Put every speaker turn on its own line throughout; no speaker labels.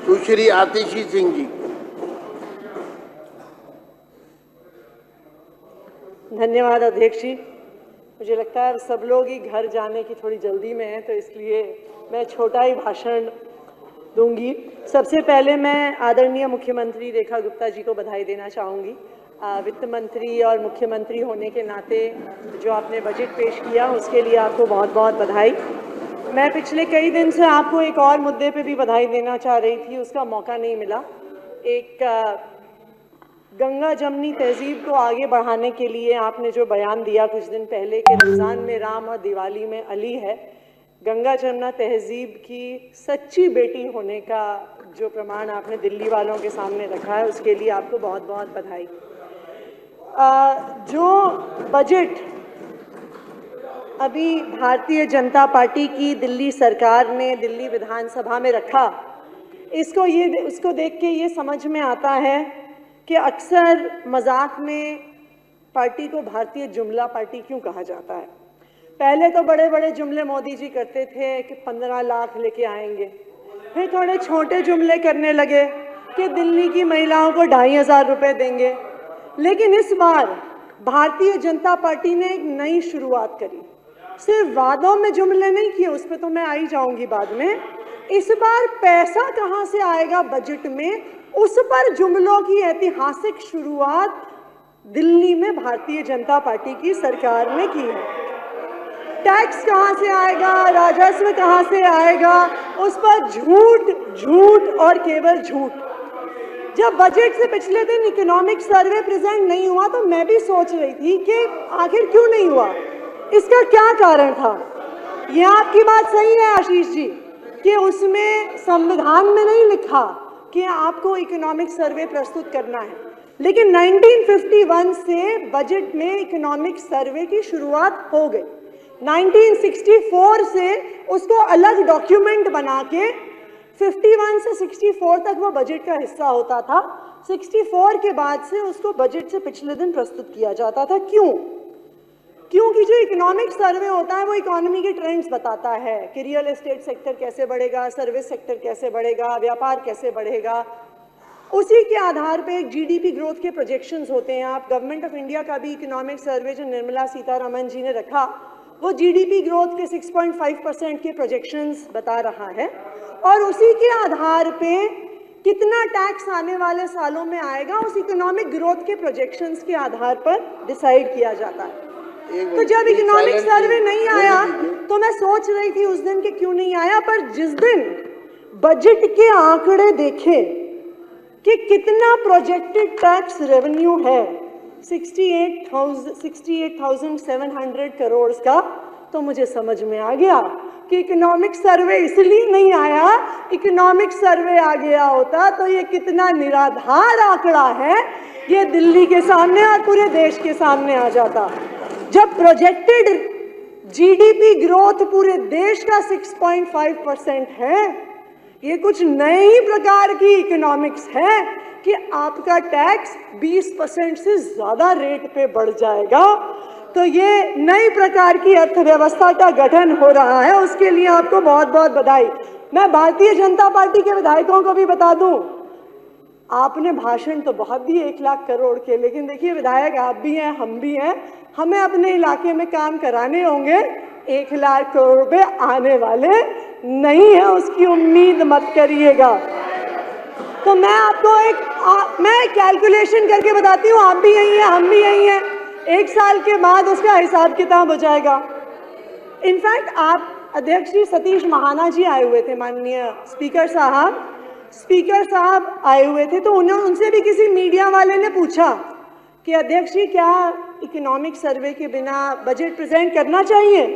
सुश्री आतिशी सिंह जी।
धन्यवाद अध्यक्ष जी। मुझे लगता है सब लोग ही घर जाने की थोड़ी जल्दी में हैं, तो इसलिए मैं छोटा ही भाषण दूंगी। सबसे पहले मैं आदरणीय मुख्यमंत्री रेखा गुप्ता जी को बधाई देना चाहूँगी। वित्त मंत्री और मुख्यमंत्री होने के नाते जो आपने बजट पेश किया उसके लिए आपको बहुत बहुत बधाई। मैं पिछले कई दिन से आपको एक और मुद्दे पे भी बधाई देना चाह रही थी, उसका मौका नहीं मिला। एक गंगा जमनी तहजीब को आगे बढ़ाने के लिए आपने जो बयान दिया कुछ दिन पहले कि रमज़ान में राम और दिवाली में अली है, गंगा जमुना तहजीब की सच्ची बेटी होने का जो प्रमाण आपने दिल्ली वालों के सामने रखा है उसके लिए आपको बहुत बहुत बधाई। जो बजट अभी भारतीय जनता पार्टी की दिल्ली सरकार ने दिल्ली विधानसभा में रखा, उसको देख के ये समझ में आता है कि अक्सर मजाक में पार्टी को भारतीय जुमला पार्टी क्यों कहा जाता है। पहले तो बड़े बड़े जुमले मोदी जी करते थे कि 15 लाख लेके आएंगे, फिर थोड़े छोटे जुमले करने लगे कि दिल्ली की महिलाओं को 2500 रुपये देंगे। लेकिन इस बार भारतीय जनता पार्टी ने एक नई शुरुआत करी। सिर्फ वादों में जुमले नहीं किए, उस पर तो मैं आई जाऊंगी बाद में। इस बार पैसा कहाँ से आएगा बजट में, उस पर जुमलों की ऐतिहासिक शुरुआत दिल्ली में भारतीय जनता पार्टी की सरकार ने की है। टैक्स कहाँ से आएगा, राजस्व कहाँ से आएगा, उस पर झूठ झूठ और केवल झूठ। जब बजट से पिछले दिन इकोनॉमिक सर्वे प्रेजेंट नहीं हुआ तो मैं भी सोच रही थी कि आखिर क्यों नहीं हुआ, इसका क्या कारण था। यह आपकी बात सही है आशीष जी कि उसमें संविधान में नहीं लिखा कि आपको इकोनॉमिक सर्वे प्रस्तुत करना है, लेकिन 1951 से बजट में इकोनॉमिक सर्वे की शुरुआत हो गई। 1964 से उसको अलग डॉक्यूमेंट बना के 51 से 64 तक वो बजट का हिस्सा होता था। 64 के बाद से उसको बजट से पिछले दिन प्रस्तुत किया जाता था। क्योंकि जो इकोनॉमिक सर्वे होता है वो इकोनॉमी के ट्रेंड्स बताता है कि रियल एस्टेट सेक्टर कैसे बढ़ेगा, सर्विस सेक्टर कैसे बढ़ेगा, व्यापार कैसे बढ़ेगा। उसी के आधार पे एक जीडीपी ग्रोथ के प्रोजेक्शंस होते हैं। आप गवर्नमेंट ऑफ इंडिया का भी इकोनॉमिक सर्वे जो निर्मला सीतारमण जी ने रखा वो जीडीपी ग्रोथ के 6.5% के प्रोजेक्शंस बता रहा है, और उसी के आधार पे कितना टैक्स आने वाले सालों में आएगा उस इकोनॉमिक ग्रोथ के प्रोजेक्शंस के आधार पर डिसाइड किया जाता है। तो जब इकोनॉमिक सर्वे नहीं आया तो मैं सोच रही थी उस दिन कि क्यों नहीं आया, पर जिस दिन बजट के आंकड़े देखे कि कितना प्रोजेक्टेड टैक्स रेवेन्यू है 68,700 करोड़ का, तो मुझे समझ में आ गया कि इकोनॉमिक सर्वे इसलिए नहीं आया। इकोनॉमिक सर्वे आ गया होता तो ये कितना निराधार आंकड़ा है ये दिल्ली के सामने और पूरे देश के सामने आ जाता। जब प्रोजेक्टेड जीडीपी ग्रोथ पूरे देश का 6.5% है, ये कुछ नए ही प्रकार की इकोनॉमिक्स है कि आपका टैक्स 20% से ज्यादा रेट पे बढ़ जाएगा। तो ये नई प्रकार की अर्थव्यवस्था का गठन हो रहा है, उसके लिए आपको बहुत बहुत बधाई। मैं भारतीय जनता पार्टी के विधायकों को भी बता दूं, आपने भाषण तो बहुत दिए 1 लाख करोड़ के, लेकिन देखिए विधायक आप भी हैं, हम भी हैं, हमें अपने इलाके में काम कराने होंगे। 1 लाख करोड़ रुपए आने वाले नहीं है, उसकी उम्मीद मत करिएगा। तो मैं आपको मैं कैलकुलेशन करके बताती हूँ, आप भी यही हैं, हम भी यही हैं। 1 साल के बाद उसका हिसाब किताब हो जाएगा। इनफैक्ट आप अध्यक्ष जी सतीश महाना जी आए हुए थे, माननीय स्पीकर साहब आए हुए थे, तो उनसे भी किसी मीडिया वाले ने पूछा कि अध्यक्ष जी क्या इकोनॉमिक सर्वे के बिना बजट प्रेजेंट करना चाहिए,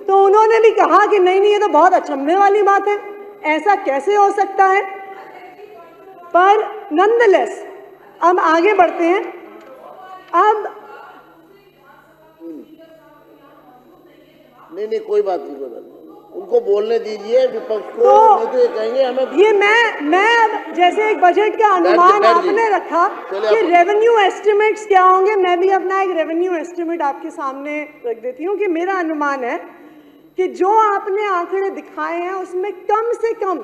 तो उन्होंने भी कहा कि नहीं ये तो बहुत अचंभे वाली बात है, ऐसा कैसे हो सकता है। पर नॉनदलेस अब आगे बढ़ते हैं। अब
नहीं कोई बात नहीं, उनको बोलने दीजिए विपक्ष को, नहीं तो ये कहेंगे हमें।
ये मैं अब जैसे एक बजट का अनुमान आपने रखा कि रेवेन्यू एस्टिमेट्स क्या होंगे, मैं भी अपना एक रेवेन्यू एस्टिमेट आपके सामने रख देती हूँ कि मेरा अनुमान है कि जो आपने आंकड़े दिखाए हैं उसमें कम से कम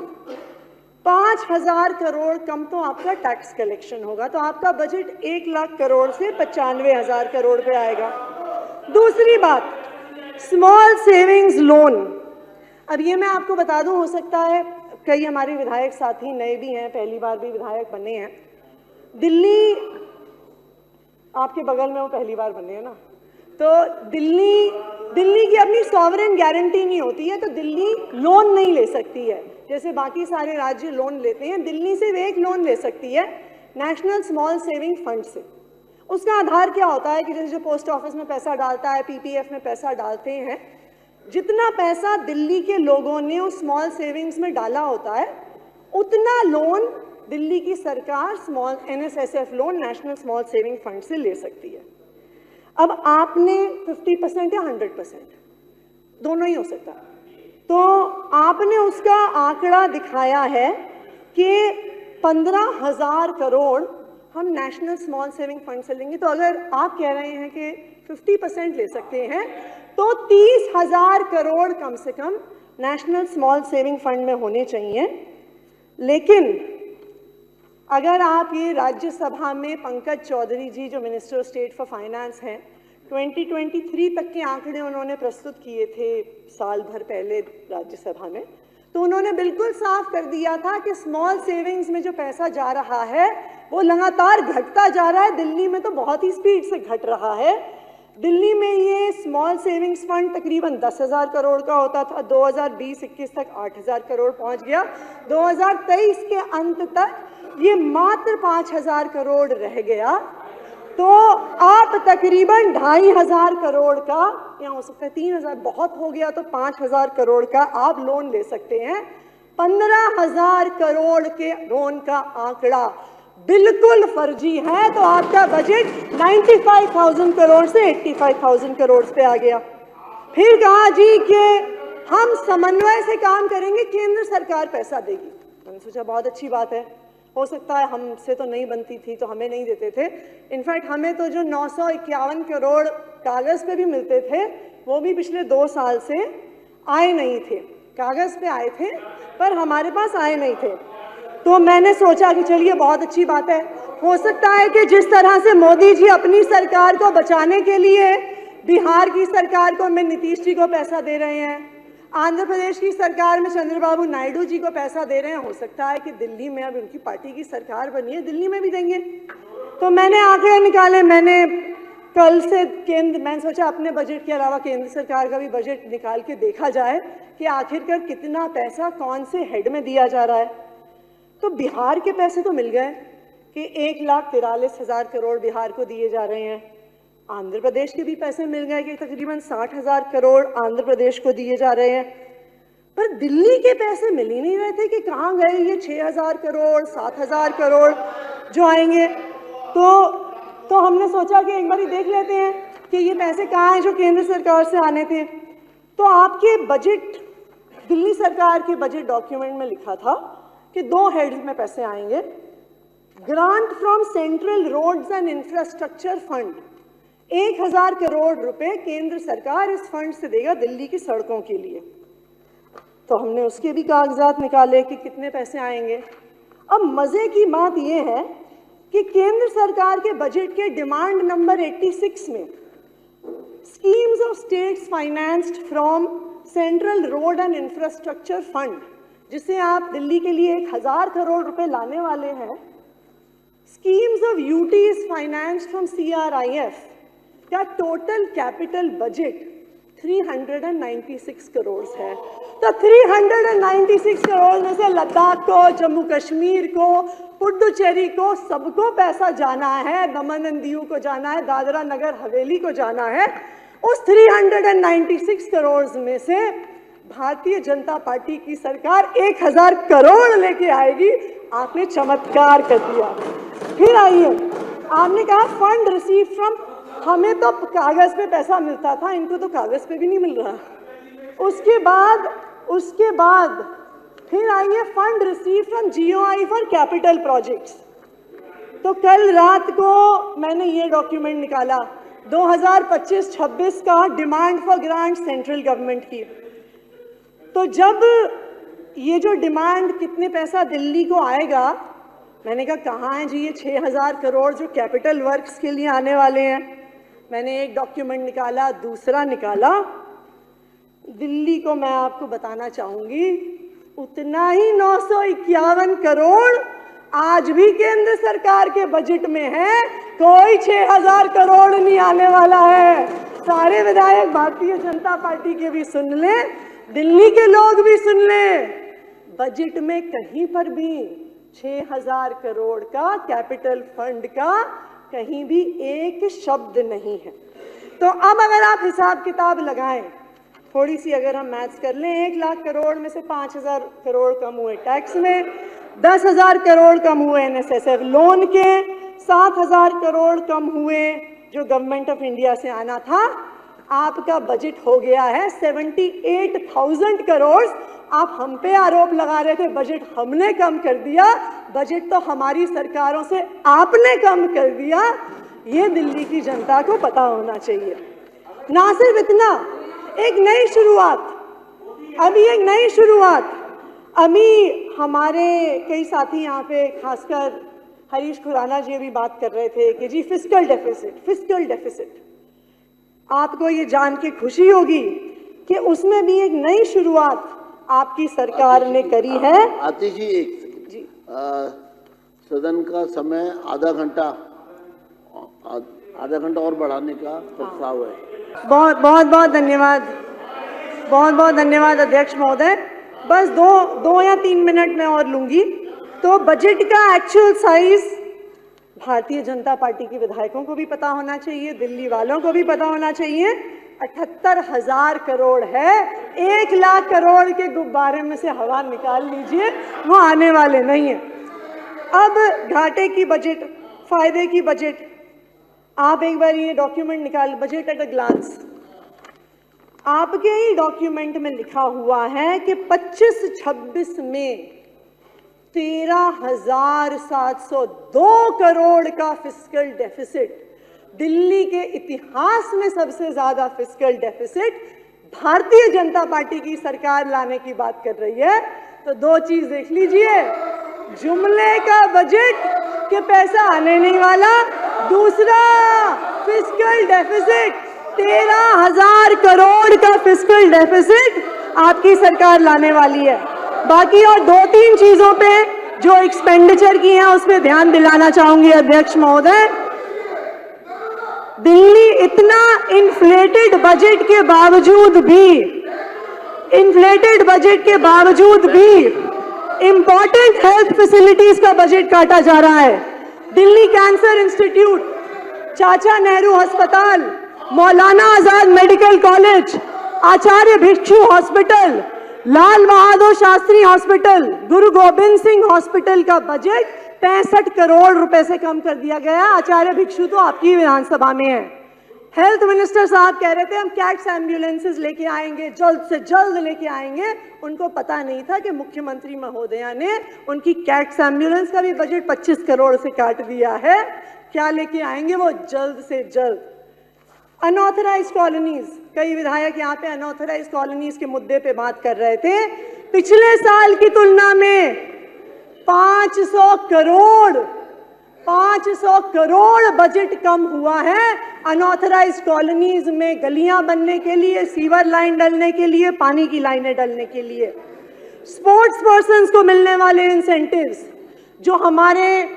5 5,000 करोड़ कम तो आपका टैक्स कलेक्शन होगा, तो आपका बजट 1 लाख करोड़ से 95,000 करोड़ पे आएगा। दूसरी बात, स्मॉल सेविंग्स लोन। अब ये मैं आपको बता दूं, हो सकता है कई हमारे विधायक साथी नए भी हैं, पहली बार भी विधायक बने हैं। दिल्ली आपके बगल में वो पहली बार बने हैं ना, तो दिल्ली की अपनी सॉवरेन गारंटी नहीं होती है, तो दिल्ली लोन नहीं ले सकती है जैसे बाकी सारे राज्य लोन लेते हैं। दिल्ली सिर्फ एक लोन ले सकती है, नेशनल स्मॉल सेविंग फंड से। उसका आधार क्या होता है कि जैसे जो पोस्ट ऑफिस में पैसा डालता है, पीपीएफ में पैसा डालते हैं, जितना पैसा दिल्ली के लोगों ने उस स्मॉल सेविंग्स में डाला होता है, उतना लोन दिल्ली की सरकार small NSSF loan, national small saving fund से ले सकती है। अब आपने 50% या 100%, दोनों ही हो सकता है, तो आपने उसका आंकड़ा दिखाया है कि 15,000 करोड़ हम नेशनल स्मॉल सेविंग फंड से लेंगे। तो अगर आप कह रहे हैं कि 50% ले सकते हैं, तो 30,000 करोड़ कम से कम नेशनल स्मॉल सेविंग फंड में होने चाहिए। लेकिन अगर आप ये राज्यसभा में पंकज चौधरी जी जो मिनिस्टर स्टेट फॉर फाइनेंस हैं, 2023 तक के आंकड़े उन्होंने प्रस्तुत किए थे साल भर पहले राज्यसभा में, तो उन्होंने बिल्कुल साफ कर दिया था कि स्मॉल सेविंग्स में जो पैसा जा रहा है वो लगातार घटता जा रहा है। दिल्ली में तो बहुत ही स्पीड से घट रहा है। दिल्ली में ये स्मॉल सेविंग्स फंड तकरीबन 10,000 करोड़ का होता था, 2020-21 तक 8,000 करोड़ पहुंच गया, 2023 के अंत तक ये मात्र 5,000 करोड़ रह गया। तो आप तकरीबन 2,500 करोड़ का, या हो सकता है 3,000 बहुत हो गया तो 5,000 करोड़ का आप लोन ले सकते हैं। 15,000 करोड़ के लोन का आंकड़ा बिल्कुल फर्जी है, तो आपका बजट 95,000 करोड़ से 85,000 करोड़ पे आ गया। फिर कहा जी कि हम समन्वय से काम करेंगे, केंद्र सरकार पैसा देगी। मैंने सोचा बहुत अच्छी बात है, हो सकता है हमसे तो नहीं बनती थी तो हमें नहीं देते थे। इनफैक्ट हमें तो जो 951 करोड़ कागज पे भी मिलते थे वो भी पिछले 2 साल से आए नहीं थे। कागज पे आए थे पर हमारे पास आए नहीं थे। तो मैंने सोचा कि चलिए बहुत अच्छी बात है, हो सकता है कि जिस तरह से मोदी जी अपनी सरकार को बचाने के लिए बिहार की सरकार को में नीतीश जी को पैसा दे रहे हैं, आंध्र प्रदेश की सरकार में चंद्रबाबू नायडू जी को पैसा दे रहे हैं, हो सकता है कि दिल्ली में अब उनकी पार्टी की सरकार बनी है, दिल्ली में भी देंगे। तो मैंने आंकड़े निकाले, मैंने कल से मैंने सोचा अपने बजट के अलावा केंद्र सरकार का भी बजट निकाल के देखा जाए कि आखिरकार कितना पैसा कौन से हेड में दिया जा रहा है। तो बिहार के पैसे तो मिल गए कि 1,43,000 करोड़ बिहार को दिए जा रहे हैं। आंध्र प्रदेश के भी पैसे मिल गए कि तकरीबन 60,000 करोड़ आंध्र प्रदेश को दिए जा रहे हैं। पर दिल्ली के पैसे मिल ही नहीं रहे थे कि कहाँ गए ये 6,000 करोड़ 7,000 करोड़ जो आएंगे। तो हमने सोचा कि एक बार ही देख लेते हैं कि ये पैसे कहाँ हैं जो केंद्र सरकार से आने थे। तो आपके बजट, दिल्ली सरकार के बजट डॉक्यूमेंट में लिखा था कि 2 हेड्स में पैसे आएंगे। Grant from central roads and infrastructure fund, 1,000 crore रुपए केंद्र सरकार इस फंड से देगा दिल्ली की सड़कों के लिए। तो हमने उसके भी कागजात निकाले कि कितने पैसे आएंगे। अब मजे की बात यह है कि केंद्र सरकार के बजट के डिमांड नंबर 86 में schemes of states financed from central road and infrastructure fund, जिसे आप दिल्ली के लिए 1,000 करोड़ रुपए लाने वाले हैं, schemes of UTs financed from CRIF का टोटल कैपिटल बजट 396 करोड़ है। तो 396 करोड़ में से लद्दाख को, जम्मू कश्मीर को, पुडुचेरी को, सबको पैसा जाना है, दमन एंड दीव को जाना है, दादरा नगर हवेली को जाना है। उस 396 करोड़ में से भारतीय जनता पार्टी की सरकार 1,000 करोड़ लेके आएगी। आपने चमत्कार कर दिया। फिर आइए, आपने कहा फंड रिसीव फ्रॉम, हमें तो कागज पे पैसा मिलता था, इनको तो कागज पे भी नहीं मिल रहा। उसके बाद फिर आइए fund receive from GOI for capital projects. तो कल रात को मैंने ये डॉक्यूमेंट निकाला 2025-26 का demand for grant central government की। तो जब ये जो डिमांड कितने पैसा दिल्ली को आएगा, मैंने कहा कहाँ है जी ये 6,000 करोड़ जो कैपिटल वर्क्स के लिए आने वाले हैं। मैंने एक डॉक्यूमेंट निकाला, दूसरा निकाला, दिल्ली को मैं आपको बताना चाहूंगी उतना ही 951 करोड़ आज भी केंद्र सरकार के बजट में है, कोई 6,000 करोड़ नहीं आने वाला है। सारे विधायक भारतीय जनता पार्टी के भी सुन ले, दिल्ली के लोग भी सुन ले, बजट में कहीं पर भी 6,000 करोड़ का कैपिटल फंड का कहीं भी एक शब्द नहीं है। तो अब अगर आप हिसाब किताब लगाएं, थोड़ी सी अगर हम मैथ्स कर लें, 1 लाख करोड़ में से 5,000 करोड़ कम हुए टैक्स में, 10,000 करोड़ कम हुए NSSF लोन के, 7,000 करोड़ कम हुए जो गवर्नमेंट ऑफ इंडिया से आना था, आपका बजट हो गया है 78,000 करोड़। आप हम पे आरोप लगा रहे थे बजट हमने कम कर दिया, बजट तो हमारी सरकारों से आपने कम कर दिया। ये दिल्ली की जनता को पता होना चाहिए। ना सिर्फ इतना, एक नई शुरुआत, अभी एक नई शुरुआत, अभी हमारे कई साथी यहाँ पे खासकर हरीश खुराना जी भी बात कर रहे थे कि जी फिस्कल डेफिसिट, आपको ये जान के खुशी होगी कि उसमें भी एक नई शुरुआत आपकी सरकार ने करी है।
आतिश जी एक सेकंड जी, सदन का समय आधा घंटा और बढ़ाने का प्रस्ताव है।
बहुत धन्यवाद अध्यक्ष महोदय। बस दो या 3 मिनट में और लूंगी। तो बजट का actual size Bharatiya Janata party के विधायकों को भी पता होना चाहिए, दिल्ली वालों को भी पता होना चाहिए। 78,000 करोड़ है। 1 लाख करोड़ के गुब्बारे में से हवा निकाल लीजिए, वो आने वाले नहीं है। अब घाटे की बजट, फायदे की बजट, आप एक बार ये डॉक्यूमेंट निकाल, बजट एट अ ग्लांस। आपके ही डॉक्यूमेंट में लिखा हुआ है कि 25-26 में 13,702 करोड़ का फिस्कल डेफिसिट, दिल्ली के इतिहास में सबसे ज्यादा fiscal deficit Bharatiya Janata party की सरकार लाने की बात कर रही है। तो 2 चीज देख लीजिए, जुमले का बजट के पैसा आने नहीं वाला, दूसरा फिस्कल डेफिसिट 13,000 करोड़ का फिस्कल डेफिसिट आपकी सरकार लाने वाली है। बाकी और 2-3 चीजों पे जो एक्सपेंडिचर की है उस पर ध्यान दिलाना चाहूंगी अध्यक्ष महोदय। दिल्ली इतना इन्फ्लेटेड बजट के बावजूद भी इंपॉर्टेंट हेल्थ फैसिलिटीज का बजट काटा जा रहा है। दिल्ली कैंसर इंस्टीट्यूट, चाचा नेहरू अस्पताल, मौलाना आजाद मेडिकल कॉलेज, आचार्य भिक्षु hospital, Lal Bahadur Shastri hospital, Guru Gobind Singh hospital का बजट 65 करोड़ रुपए से कम कर दिया गया। आचार्य भिक्षु तो आपकी विधानसभा में है। हेल्थ मिनिस्टर साहब कह रहे थे हम कैट्स एम्बुलेंसेज लेके आएंगे, जल्द से जल्द लेके आएंगे। उनको पता नहीं था कि मुख्यमंत्री महोदया ने उनकी कैट्स एम्बुलेंस का भी बजट 25 करोड़ से काट दिया है। क्या लेके आएंगे वो जल्द से जल्द। अनऑथराइज्ड कॉलोनीज, कई विधायक यहाँ पे अनऑथराइज्ड कॉलोनीज के मुद्दे पे बात कर रहे थे। पिछले साल की तुलना में 500 करोड़ बजट कम हुआ है अनऑथराइज्ड कॉलोनीज में गलियां बनने के लिए, सीवर लाइन डलने के लिए, पानी की लाइनें डलने के लिए। स्पोर्ट्स पर्सन्स को मिलने वाले इंसेंटिव्स, जो हमारे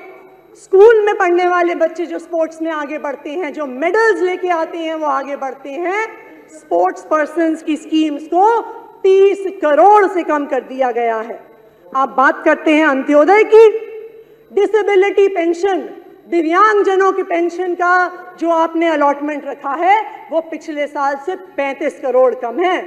स्कूल में पढ़ने वाले बच्चे जो स्पोर्ट्स में आगे बढ़ते हैं, जो मेडल्स लेके आते हैं, वो आगे बढ़ते हैं, स्पोर्ट्स पर्सन्स की स्कीम्स को 30 करोड़ से कम कर दिया गया है। आप बात करते हैं अंत्योदय की, डिसेबिलिटी पेंशन, दिव्यांगजनों की पेंशन का जो आपने अलॉटमेंट रखा है वो पिछले साल से 35 करोड़ कम है।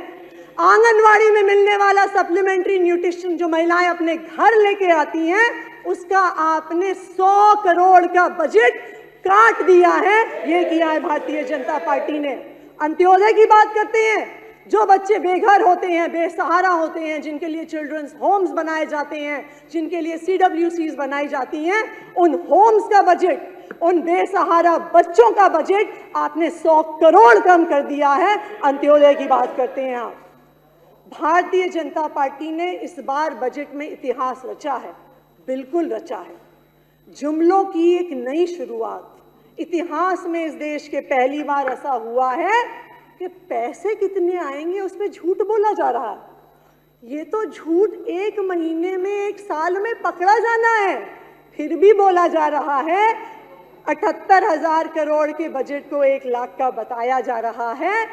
आंगनवाड़ी में मिलने वाला सप्लीमेंट्री न्यूट्रिशन जो महिलाएं अपने घर लेके आती हैं, उसका आपने 100 करोड़ का बजट काट दिया है। ये किया है भारतीय जनता पार्टी ने। अंत्योदय की बात करते हैं, जो बच्चे बेघर होते हैं, बेसहारा होते हैं, जिनके लिए चिल्ड्रंस होम्स बनाए जाते हैं, जिनके लिए CWCs बनाई जाती हैं, उन होम्स का बजट, उन बेसहारा बच्चों का बजट आपने 100 करोड़ कम कर दिया है। अंत्योदय की बात करते हैं आप। भारतीय जनता पार्टी ने इस बार बजट में इतिहास रचा है, बिल्कुल रचा है। जुमलों की एक नई शुरुआत। इतिहास में इस देश के पहली बार ऐसा हुआ है कि पैसे कितने आएंगे उस पर झूठ बोला जा रहा है। ये तो झूठ 1 महीने में, 1 साल में पकड़ा जाना है, फिर भी बोला जा रहा है। 78,000 करोड़ के बजट को 1 लाख का बताया जा रहा है,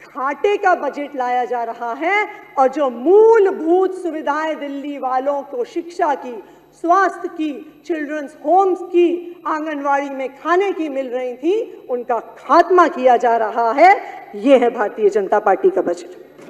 घाटे का बजट लाया जा रहा है। और जो मूलभूत सुविधाएं दिल्ली वालों को शिक्षा की, स्वास्थ्य की, चिल्ड्रंस होम्स की, आंगनवाड़ी में खाने की मिल रही थी, उनका खात्मा किया जा रहा है। ये है भारतीय जनता पार्टी का बजट।